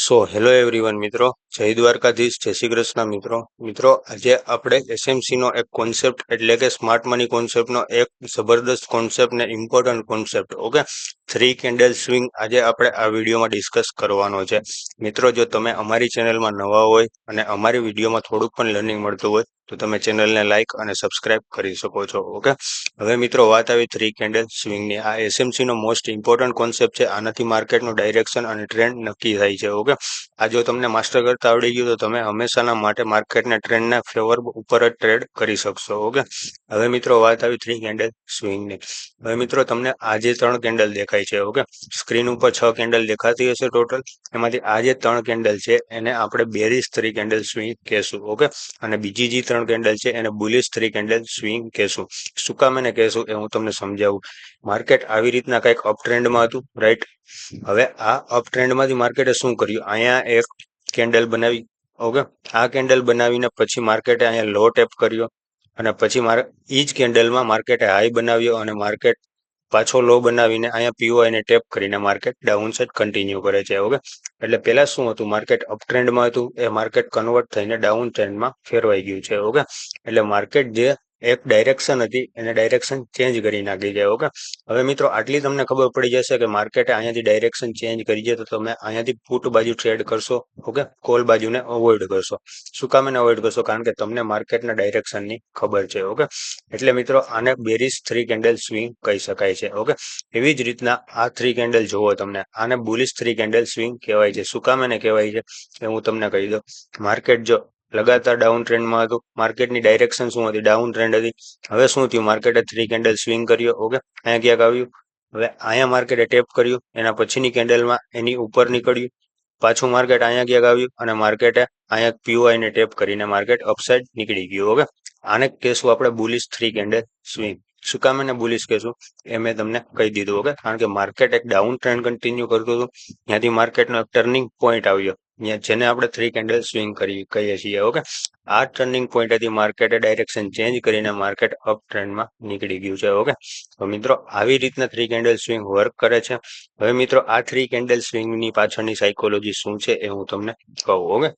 Hello everyone મિત્રો, જય દ્વારકાધીશ, જય શ્રી કૃષ્ણ મિત્રો આજે આપણે એસએમસી નો એક કોન્સેપ્ટ એટલે કે સ્માર્ટ મની કોન્સેપ્ટનો એક જબરદસ્ત કોન્સેપ્ટ ને important concept okay 3 candle swing આજે આપણે આ વિડીયોમાં ડિસ્કસ કરવાનો છે. મિત્રો, જો તમે અમારી ચેનલમાં નવા હોય અને અમારી વિડીયોમાં થોડુંક પણ લર્નિંગ મળતું હોય તો તમે ચેનલને લાઇક અને સબસ્ક્રાઇબ કરી શકો છો. ઓકે, હવે મિત્રો વાત આવી 3 કેન્ડલ સ્વિંગની. આ એસએમસી નો મોસ્ટ ઇમ્પોર્ટન્ટ કોન્સેપ્ટ છે. આનાથી માર્કેટનું ડાયરેક્શન અને ટ્રેન્ડ નક્કી થાય છે. ઓકે, આ જો તમને માસ્ટર કરતા આવડી ગયું તો તમે હંમેશાના માટે માર્કેટના ટ્રેન્ડના ફેવર ઉપર જ ટ્રેડ કરી શકશો. ઓકે, હવે મિત્રો વાત આવી 3 કેન્ડલ સ્વિંગની. હવે મિત્રો, તમને આજે 3 કેન્ડલ દેખાય છે. ઓકે, સ્ક્રીન ઉપર 6 કેન્ડલ દેખાતી હશે ટોટલ. એમાંથી આ જે 3 કેન્ડલ છે એને આપણે બેરિશ 3 કેન્ડલ સ્વિંગ કહેશું. ઓકે, અને બીજી જે 3 કેન્ડલ છે એને બુલિશ 3 કેન્ડલ સ્વિંગ કહેશું. શું કામ એને કહેશું એ હું તમને સમજાવું. માર્કેટ આવી રીતના કંઈક અપ ટ્રેન્ડમાં હતું, રાઈટ? હવે આ અપ ટ્રેન્ડમાંથી માર્કેટે શું કર્યું? અહીંયા એક કેન્ડલ બનાવી. ઓકે, આ કેન્ડલ બનાવીને પછી માર્કેટે અહીંયા લો ટેપ કર્યો અને પછી એ જ કેન્ડલમાં માર્કેટે હાઈ બનાવ્યો અને માર્કેટ પાછો લો બનાવીને અહીંયા પીઓઆઈ ને ટેપ કરીને માર્કેટ ડાઉન સાઇડ કન્ટિન્યુ કરે છે. ઓકે, એટલે પેલા શું હતું? માર્કેટ અપ ટ્રેન્ડમાં હતું, એ માર્કેટ કન્વર્ટ થઈને ડાઉન ટ્રેન્ડમાં ફેરવાઈ ગયું છે. ઓકે, એટલે માર્કેટ જે એક ડાયરેક્શન હતી એને ડાયરેક્શન ચેન્જ કરી નાખી છે. ઓકે, હવે મિત્રો આટલી તમને ખબર પડી જશે કે માર્કેટે અહીંયાથી ડાયરેક્શન ચેન્જ કરી છે તો તમે અહીંયાથી પુટ બાજુ ટ્રેડ કરશો. ઓકે, કોલ બાજુને અવોઇડ કરશો. શું કામ એને અવોઇડ કરશો? કારણ કે તમને માર્કેટના ડાયરેક્શનની ખબર છે. ઓકે, એટલે મિત્રો આને બેરિશ 3 કેન્ડલ સ્વિંગ કહી શકાય છે. ઓકે, એવી જ રીતના આ 3 કેન્ડલ જોવો તમને, આને બુલિશ 3 કેન્ડલ સ્વિંગ કહેવાય છે. શું કામ એને કહેવાય છે એ હું તમને કહી દઉં. માર્કેટ જો લગાતાર ડાઉન ટ્રેન્ડમાં હતું, માર્કેટની ડાયરેક્શન શું હતી? ડાઉન ટ્રેન્ડ હતી. હવે શું થયું? માર્કેટે 3 કેન્ડલ સ્વિંગ કર્યો. ઓકે, અહીંયા ક્યાંક આવ્યું. હવે અહીંયા માર્કેટે ટેપ કર્યું, એના પછીની કેન્ડલમાં એની ઉપર નીકળ્યું. પાછું માર્કેટ અહીંયા ક્યાંક આવ્યું અને માર્કેટે અહીંયા પીઓઆઈ ને ટેપ કરીને માર્કેટ અપસાઇડ નીકળી ગયું. ઓકે, આને કહેશું આપણે બુલિશ 3 કેન્ડલ સ્વિંગ. શું કામ એને બુલિશ કહેશું એ મેં તમને કહી દીધું. ઓકે, કારણ કે માર્કેટ એક ડાઉન ટ્રેન્ડ કન્ટિન્યુ કરતું હતું, ત્યાંથી માર્કેટનો એક ટર્નિંગ પોઈન્ટ આવ્યો, જેને આપણે 3 કેન્ડલ સ્વિંગ કહીએ છીએ. ઓકે, આ ટર્નિંગ પોઈન્ટથી માર્કેટે ડાયરેક્શન ચેન્જ કરીને માર્કેટ અપ ટ્રેન્ડમાં નીકળી ગયું છે. ઓકે, તો મિત્રો આવી રીતના 3 કેન્ડલ સ્વિંગ વર્ક કરે છે. હવે મિત્રો આ 3 કેન્ડલ સ્વિંગની પાછળની સાયકોલોજી શું છે એ હું તમને કહું. ઓકે,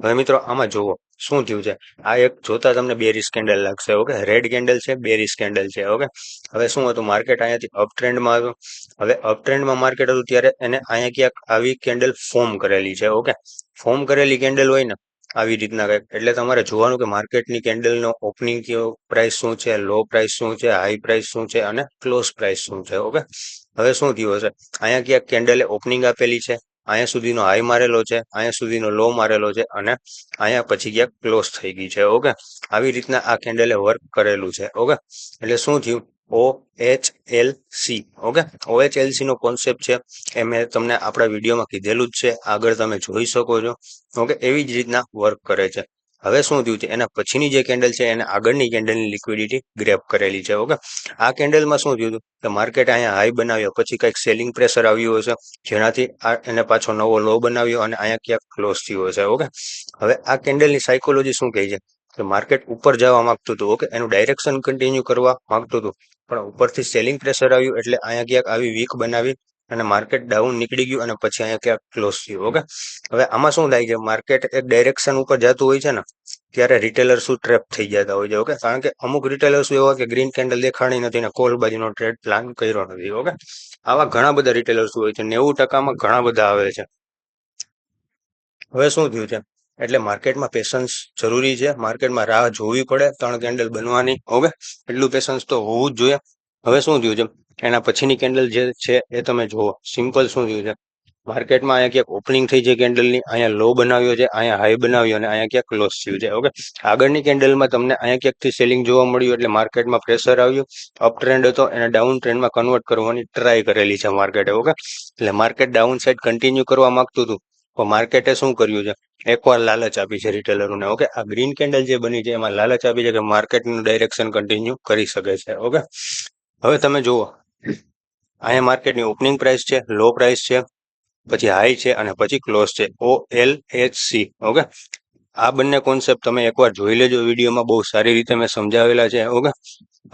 હવે મિત્રો આમાં જુઓ શું થયું છે. આ એક જોતા તમને બેરિશ કેન્ડલ લાગશે. ઓકે, રેડ કેન્ડલ છે, બેરિશ કેન્ડલ છે. ઓકે, હવે શું હતું? માર્કેટ અહીંયાથી અપ ટ્રેન્ડમાં હતું. હવે અપ ટ્રેન્ડમાં માર્કેટ હતું ત્યારે એને અહીંયા ક્યાંક આવી કેન્ડલ ફોર્મ કરેલી છે. ઓકે, ફોર્મ કરેલી કેન્ડલ હોય ને આવી રીતના કંઈક, એટલે તમારે જોવાનું કે માર્કેટની કેન્ડલનો ઓપનિંગ પ્રાઇસ શું છે, લો પ્રાઇસ શું છે, હાઈ પ્રાઇસ શું છે અને ક્લોઝ પ્રાઇસ શું છે. ઓકે, હવે શું થયું હશે? અહીંયા ક્યાંક કેન્ડલે ઓપનિંગ આપેલી છે, અહીંયા સુધીનો હાઈ મારેલો છે, અહીંયા સુધીનો લો મારેલો છે અને અહીંયા પછી ક્યાંક ક્લોઝ થઈ ગઈ છે. ઓકે, આવી રીતના આ કેન્ડલે વર્ક કરેલું છે. ઓકે, એટલે શું થયું? OHLC. ઓકે, OHLC નો કોન્સેપ્ટ છે એ મેં તમને આપણા વિડીયોમાં કીધેલું જ છે, આગળ તમે જોઈ શકો છો. ઓકે, એવી જ રીતના વર્ક કરે છે. હવે શું થયું છે? એના પછીની જે કેન્ડલ છે એને આગળની કેન્ડલની લિક્વિડિટી ગ્રેપ કરેલી છે. ઓકે, આ કેન્ડલમાં શું થયું હતું કે માર્કેટ અહીંયા હાઈ બનાવ્યો, પછી કંઈક સેલિંગ પ્રેશર આવ્યું હશે, જેનાથી એને પાછો નવો લો બનાવ્યો અને અહીંયા ક્યાંક ક્લોઝ થયું હશે. ઓકે, હવે આ કેન્ડલની સાયકોલોજી શું કહે છે કે માર્કેટ ઉપર જવા માંગતું હતું. ઓકે, એનું ડાયરેક્શન કન્ટિન્યુ કરવા માંગતું હતું, પણ ઉપરથી સેલિંગ પ્રેશર આવ્યું એટલે અહીંયા ક્યાંક આવી વીક બનાવી અને માર્કેટ ડાઉન નીકળી ગયું અને પછી અહીંયા ક્યાંક ક્લોઝ થયું. ઓકે, હવે આમાં શું થાય છે? માર્કેટ એક ડાયરેક્શન ઉપર જતું હોય છે ને ત્યારે રિટેલર શું ટ્રેપ થઈ જતા હોય છે. ઓકે, કારણ કે અમુક રિટેલર્સ એવા કે ગ્રીન કેન્ડલ દેખાણી નથી ને કોલ બાજુનો ટ્રેડ પ્લાન કર્યો નથી. ઓકે, આવા ઘણા બધા રિટેલર્સ હોય છે, 90%માં ઘણા બધા આવે છે. હવે શું થયું છે? એટલે માર્કેટમાં પેશન્સ જરૂરી છે, માર્કેટમાં રાહ જોવી પડે 3 કેન્ડલ બનવાની. ઓકે, એટલું પેશન્સ તો હોવું જ જોઈએ. હવે શું થયું છે? એના પછીની કેન્ડલ જે છે એ તમે જુઓ. સિમ્પલ શું થયું છે? માર્કેટમાં અહીંયા ક્યાંક ઓપનિંગ થઈ છે કેન્ડલની, અહીંયા લો બનાવ્યો છે, અહીંયા હાઈ બનાવ્યો અને અહીંયા ક્યાંક ક્લોઝ થયું છે. ઓકે, આગળની કેન્ડલમાં તમને અહીંયા ક્યાંકથી સેલિંગ જોવા મળ્યું એટલે માર્કેટમાં પ્રેશર આવ્યું, અપ ટ્રેન્ડ હતો એને ડાઉન ટ્રેન્ડમાં કન્વર્ટ કરવાની ટ્રાય કરેલી છે માર્કેટે. ઓકે, એટલે માર્કેટ ડાઉન સાઇડ કન્ટિન્યુ કરવા માંગતું હતું, પણ માર્કેટે શું કર્યું છે? એકવાર લાલચ આપી છે રિટેલરોને. ઓકે, આ ગ્રીન કેન્ડલ જે બની છે એમાં લાલચ આપી છે કે માર્કેટનું ડાયરેક્શન કન્ટિન્યુ કરી શકે છે. ઓકે, હવે તમે જુઓ અહીંયા માર્કેટની ઓપનિંગ પ્રાઇસ છે, લો પ્રાઇસ છે, પછી હાઈ છે અને પછી ક્લોઝ છે. OLHC. ઓકે, આ બંને કોન્સેપ્ટ તમે એકવાર જોઈ લેજો વિડીયોમાં, બહુ સારી રીતે મેં સમજાવેલા છે. ઓકે,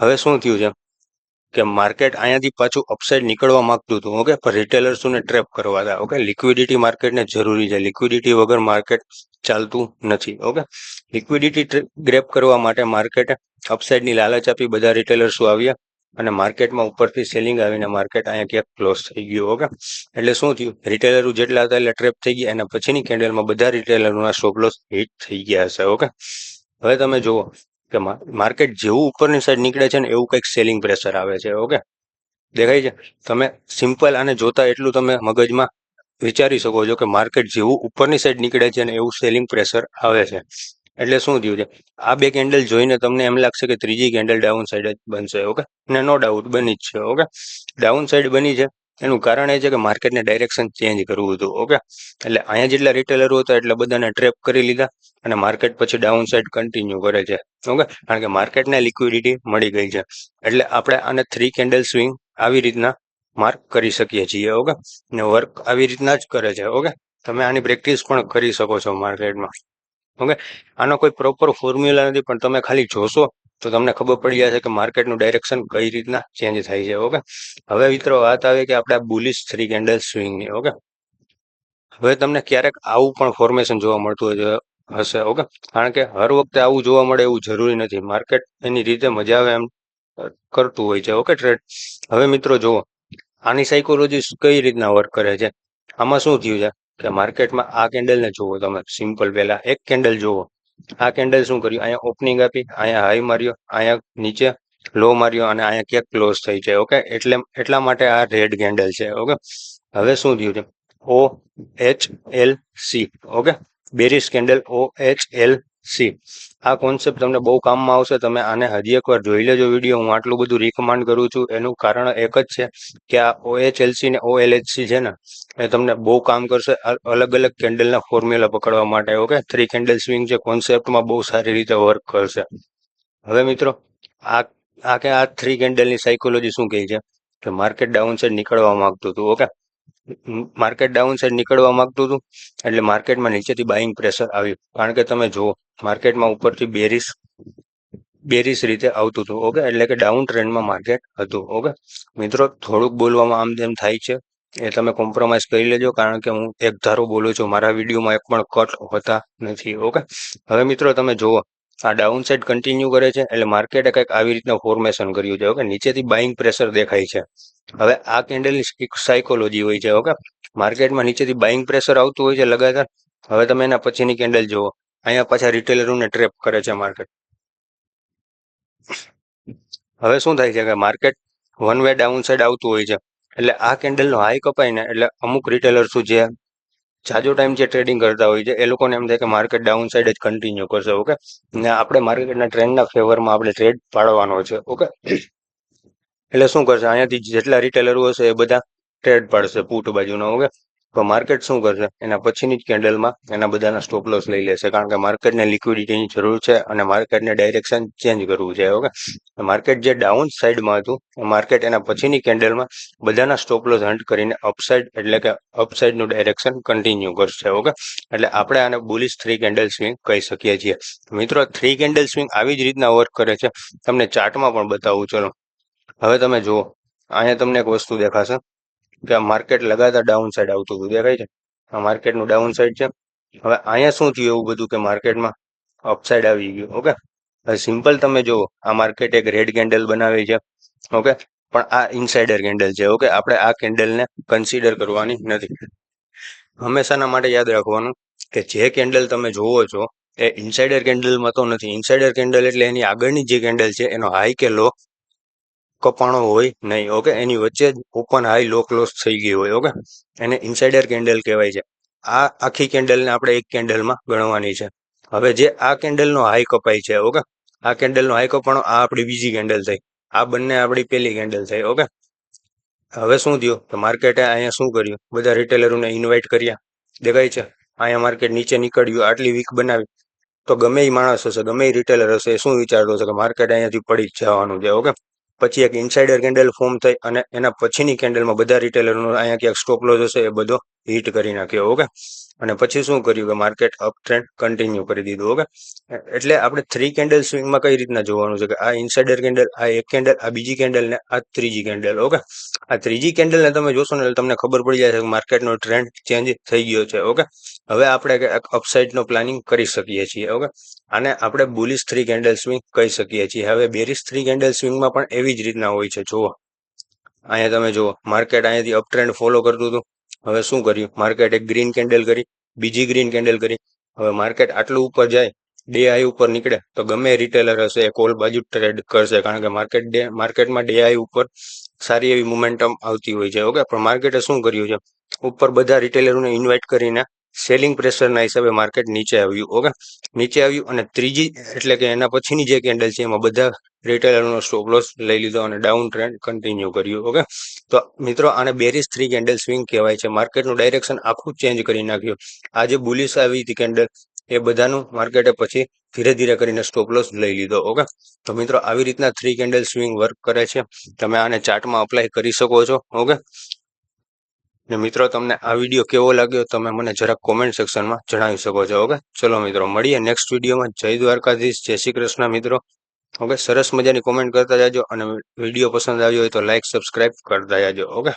હવે શું થયું છે? કે માર્કેટ અહીંયાથી પાછું અપસાઇડ નીકળવા માંગતું હતું, ઓકે, પણ રિટેલર્સને ટ્રેપ કરવા હતા, ઓકે. લિક્વિડિટી માર્કેટને જરૂરી છે, લિક્વિડિટી વગર માર્કેટ ચાલતું નથી, ઓકે. લિક્વિડિટી ગ્રેપ કરવા માટે માર્કેટે અપસાઇડની લાલચ આપી, બધા રિટેલર્સો આવ્યા અને માર્કેટમાં ઉપરથી સેલિંગ આવીને માર્કેટ અહીંયા ક્યાંક ક્લોઝ થઈ ગયું, ઓકે. એટલે શું થયું, રિટેલરો જેટલા હતા એટલે ટ્રેપ થઈ ગયા, એના પછીની કેન્ડલમાં બધા રિટેલરોના સ્ટોપ લોસ હિટ થઈ ગયા હશે, ઓકે. હવે તમે જુઓ કે માર્કેટ જેવું ઉપરની સાઈડ નીકળે છે ને એવું કંઈક સેલિંગ પ્રેશર આવે છે, ઓકે. દેખાય છે, તમે સિમ્પલ આને જોતા એટલું તમે મગજમાં વિચારી શકો છો કે માર્કેટ જેવું ઉપરની સાઈડ નીકળે છે ને એવું સેલિંગ પ્રેશર આવે છે. એટલે શું થયું છે, આ બે કેન્ડલ જોઈને તમને એમ લાગશે કે ત્રીજી કેન્ડલ ડાઉન સાઈડ જ બનશે, ઓકે. ને નો ડાઉટ બની જ છે, ઓકે. ડાઉન સાઈડ બની છે એનું કારણ એ છે કે માર્કેટને ડાયરેક્શન ચેન્જ કરવું હતું, ઓકે. એટલે અહીંયા જેટલા રિટેલરો હતા એટલે બધાને ટ્રેપ કરી લીધા અને માર્કેટ પછી ડાઉન સાઈડ કન્ટિન્યુ કરે છે, ઓકે. કારણ કે માર્કેટને લિક્વિડિટી મળી ગઈ છે. એટલે આપણે આને 3 કેન્ડલ સ્વિંગ આવી રીતના માર્ક કરી શકીએ છીએ, ઓકે. ને વર્ક આવી રીતના જ કરે છે, ઓકે. તમે આની પ્રેક્ટિસ પણ કરી શકો છો માર્કેટમાં, ઓકે. આનો કોઈ પ્રોપર ફોર્મ્યુલા નથી, પણ તમે ખાલી જોશો તો તમને ખબર પડી જશે કે માર્કેટનું ડાયરેક્શન કઈ રીતના ચેન્જ થાય છે, ઓકે. હવે મિત્રો વાત આવે કે આપણે બુલિશ 3 કેન્ડલ સ્વિંગની, ઓકે. હવે તમને ક્યારેક આવું પણ ફોર્મેશન જોવા મળતું હશે, ઓકે. કારણ કે હર વખતે આવું જોવા મળે એવું જરૂરી નથી, માર્કેટ એની રીતે મજા આવે એમ કરતું હોય છે, ઓકે, ટ્રેડ. હવે મિત્રો જુઓ, આની સાયકોલોજી કઈ રીતના વર્ક કરે છે. આમાં શું થયું છે કે માર્કેટમાં આ કેન્ડલને જુઓ તમે, સિમ્પલ પહેલા એક કેન્ડલ જુઓ. આ કેન્ડલ શું કર્યું, અહીંયા ઓપનિંગ આપી, અહીંયા હાઈ માર્યો, અહીંયા નીચે લો માર્યો અને અહીંયા ક્યાંક ક્લોઝ થઈ છે, ઓકે. એટલા માટે આ રેડ કેન્ડલ છે, ઓકે. હવે શું થયું છે, OHLC, okay. Bearish candle OHLC. આ કોન્સેપ્ટ તમને બહુ કામમાં આવશે, તમે આને હજી એકવાર જોઈ લેજો વિડીયો. હું આટલું બધું રિકમેન્ડ કરું છું એનું કારણ એક જ છે કે આ OHLC ને OLHC છે ને એ તમને બહુ કામ કરશે અલગ અલગ કેન્ડલના ફોર્મ્યુલા પકડવા માટે, ઓકે. 3 કેન્ડલ સ્વિંગ છે, કોન્સેપ્ટમાં બહુ સારી રીતે વર્ક કરશે. હવે મિત્રો આ 3 કેન્ડલની સાયકોલોજી શું કહે છે કે માર્કેટ ડાઉન સાઈડ નીકળવા માંગતું હતું, ઓકે. માર્કેટ ડાઉન સાઈડ નીકળવા માંગતું હતું એટલે માર્કેટમાં નીચેથી બાઇંગ પ્રેશર આવ્યું. કારણ કે તમે જુઓ, માર્કેટમાં ઉપરથી બેરિશ રીતે આવતું હતું, ઓકે. એટલે કે ડાઉન ટ્રેન્ડમાં માર્કેટ હતું, ઓકે. મિત્રો થોડુંક બોલવામાં આમ તેમ થાય છે, એ તમે કોમ્પ્રોમાઇઝ કરી લેજો, કારણ કે હું એક ધારો બોલું છું, મારા વિડીયોમાં એક પણ કટ હોતા નથી, ઓકે. હવે મિત્રો તમે જુઓ, આ ડાઉન સાઈડ કન્ટિન્યુ કરે છે એટલે માર્કેટે કંઈક આવી રીતના ફોર્મેશન કર્યું છે, ઓકે. નીચેથી બાઇંગ પ્રેશર દેખાય છે. હવે આ કેન્ડલની એક સાયકોલોજી હોય છે, ઓકે. માર્કેટમાં નીચેથી બાઇંગ પ્રેશર આવતું હોય છે લગાતાર. હવે તમે એના પછીની કેન્ડલ જુઓ, અહીંયા પાછા રિટેલરોને ટ્રેપ કરે છે માર્કેટ. હવે શું થાય છે કે market one way down side આવતું હોય છે એટલે આ કેન્ડલનો હાઈ કપાય ને એટલે અમુક રિટેલર્સ જે જાજો ટાઈમ જે ટ્રેડિંગ કરતા હોય છે એ લોકોને એમ થાય કે માર્કેટ ડાઉન સાઈડ જ કન્ટિન્યુ કરશે, ઓકે. ને આપણે માર્કેટના ટ્રેન્ડના ફેવરમાં આપણે ટ્રેડ પાડવાનો છે, ઓકે. એટલે શું કરશે, અહીંયાથી જેટલા રિટેલરો હશે એ બધા ટ્રેડ પાડશે પુટ બાજુનો, ઓકે. તો માર્કેટ શું કરશે, એના પછીની જ કેન્ડલમાં એના બધાના સ્ટોપ લોસ લઈ લેશે, કારણ કે માર્કેટને લિક્વિડિટીની જરૂર છે અને માર્કેટને ડાયરેક્શન ચેન્જ કરવું છે, ઓકે. માર્કેટ જે ડાઉન સાઈડમાં હતું માર્કેટ એના પછીની કેન્ડલમાં બધાના સ્ટોપ લોસ હન્ટ કરીને અપસાઇડ એટલે કે અપસાઇડનું ડાયરેક્શન કન્ટિન્યુ કરશે, ઓકે. એટલે આપણે આને બુલિશ 3 કેન્ડલ સ્વિંગ કહી શકીએ છીએ. મિત્રો 3 કેન્ડલ સ્વિંગ આવી જ રીતના વર્ક કરે છે, તમને ચાર્ટમાં પણ બતાવું. ચલો હવે તમે જુઓ, અહીંયા તમને એક વસ્તુ દેખાશે કે માર્કેટ લગાતાર ડાઉન સાઈડ આવતું હતું, દેખાય છે. આ માર્કેટનું ડાઉન સાઈડ છે. હવે અહીંયા શું થયું એવું બધું કે માર્કેટમાં અપસાઇડ આવી ગયું, ઓકે. હવે સિમ્પલ તમે જુઓ, આ માર્કેટ એક રેડ કેન્ડલ બનાવી છે, ઓકે. પણ આ ઇનસાઇડર કેન્ડલ છે, ઓકે. આપણે આ કેન્ડલને કન્સિડર કરવાની નથી. હંમેશાના માટે યાદ રાખવાનું કે જે કેન્ડલ તમે જોવો છો એ ઇનસાઇડર કેન્ડલમાં તો નથી. ઇનસાઇડર કેન્ડલ એટલે એની આગળની જે કેન્ડલ છે એનો હાઈ કે લો કપાણો હોય નહીં, ઓકે. એની વચ્ચે જ ઓપન હાઈ લો ક્લોઝ થઈ ગઈ હોય, ઓકે. એને ઇનસાઇડર કેન્ડલ કહેવાય છે. આ આખી કેન્ડલને આપણે એક કેન્ડલમાં ગણવાની છે. હવે જે આ કેન્ડલનો હાઈ કપાય છે, ઓકે. આ કેન્ડલનો હાઈ કપાણો આ આપણી બીજી કેન્ડલ થઈ, આ બંને આપણી પહેલી કેન્ડલ થઈ, ઓકે. હવે શું થયું કે માર્કેટે અહીંયા શું કર્યું, બધા રિટેલરોને ઇન્વાઇટ કર્યા, દેખાય છે. અહીંયા માર્કેટ નીચે નીકળ્યું, આટલી વીક બનાવી તો ગમે એ માણસ હશે, ગમે એ રિટેલર હશે, એ શું વિચારતો હશે કે માર્કેટ અહીંયાથી પડી જ જવાનું છે, ઓકે. પછી એક ઇનસાઇડર કેન્ડલ ફોર્મ થઈ અને એના પછીની કેન્ડલમાં બધા રિટેલરનો અહીંયા ક્યાંક સ્ટોપ લોસ હશે એ બધો હિટ કરી નાખ્યો. ઓકે, અને પછી શું કર્યું કે માર્કેટ અપ ટ્રેન્ડ કન્ટિન્યુ કરી દીધું. ઓકે, એટલે આપણે 3 કેન્ડલ સ્વિંગમાં કઈ રીતના જોવાનું છે કે આ ઇનસાઇડર કેન્ડલ, આ એક કેન્ડલ, આ બીજી કેન્ડલ ને આ ત્રીજી કેન્ડલ. ઓકે, આ ત્રીજી કેન્ડલ ને તમે જોશો ને એટલે તમને ખબર પડી જાય છે કે માર્કેટનો ટ્રેન્ડ ચેન્જ થઈ ગયો છે. ઓકે, હવે આપણે અપસાઇડ નો પ્લાનિંગ કરી શકીએ છીએ. ઓકે, આને આપણે બુલિશ 3 કેન્ડલ સ્વિંગ કહી શકીએ છીએ. હવે બેરિશ 3 કેન્ડલ સ્વિંગમાં પણ એવી જ રીતના હોય છે. જુઓ, અહીંયા તમે જુઓ, માર્કેટ અહીંયાથી અપ ટ્રેન્ડ ફોલો કરતું હતું. હવે શું કર્યું, માર્કેટ એક ગ્રીન કેન્ડલ કરી, બીજી ગ્રીન કેન્ડલ કરી. હવે માર્કેટ આટલું ઉપર જાય, ડે આઈ ઉપર નીકળે તો ગમે રિટેલર હશે એ કોલ બાજુ ટ્રેડ કરશે, કારણ કે માર્કેટમાં ડે આઈ ઉપર સારી એવી મોમેન્ટમ આવતી હોય છે. ઓકે, પણ માર્કેટે શું કર્યું છે, ઉપર બધા રિટેલરોને ઇન્વાઇટ કરીને સેલિંગ પ્રેશરના હિસાબે માર્કેટ નીચે આવ્યું. ઓકે, નીચે આવ્યું અને ત્રીજી એટલે કે એના પછીની જે કેન્ડલ છે એમાં બધા રિટેલરનો સ્ટોપ લોસ લઈ લીધો અને ડાઉન ટ્રેન્ડ કન્ટિન્યુ કર્યું. ઓકે, તો મિત્રો આને બેરિશ 3 કેન્ડલ સ્વિંગ કહેવાય છે. માર્કેટનું ડાયરેક્શન આખું ચેન્જ કરી નાખ્યું. આ જે બુલિશ આવી હતી કેન્ડલ, એ બધાનું માર્કેટે પછી ધીરે ધીરે કરીને સ્ટોપ લોસ લઈ લીધો. ઓકે, તો મિત્રો આવી રીતના 3 કેન્ડલ સ્વિંગ વર્ક કરે છે. તમે આને ચાર્ટમાં અપ્લાય કરી શકો છો. ઓકે, ને મિત્રો તમને આ વિડીયો કેવો લાગ્યો તમે મને જરાક કોમેન્ટ સેક્શનમાં જણાવી શકો છો. ઓકે, ચલો મિત્રો મળીએ નેક્સ્ટ વિડીયોમાં. જય દ્વારકાધીશ, જય શ્રી કૃષ્ણ મિત્રો. ઓકે, સરસ મજાની કોમેન્ટ કરતા જાજો અને વિડીયો પસંદ આવ્યો હોય તો લાઈક સબસ્ક્રાઇબ કરતા જાજો. ઓકે.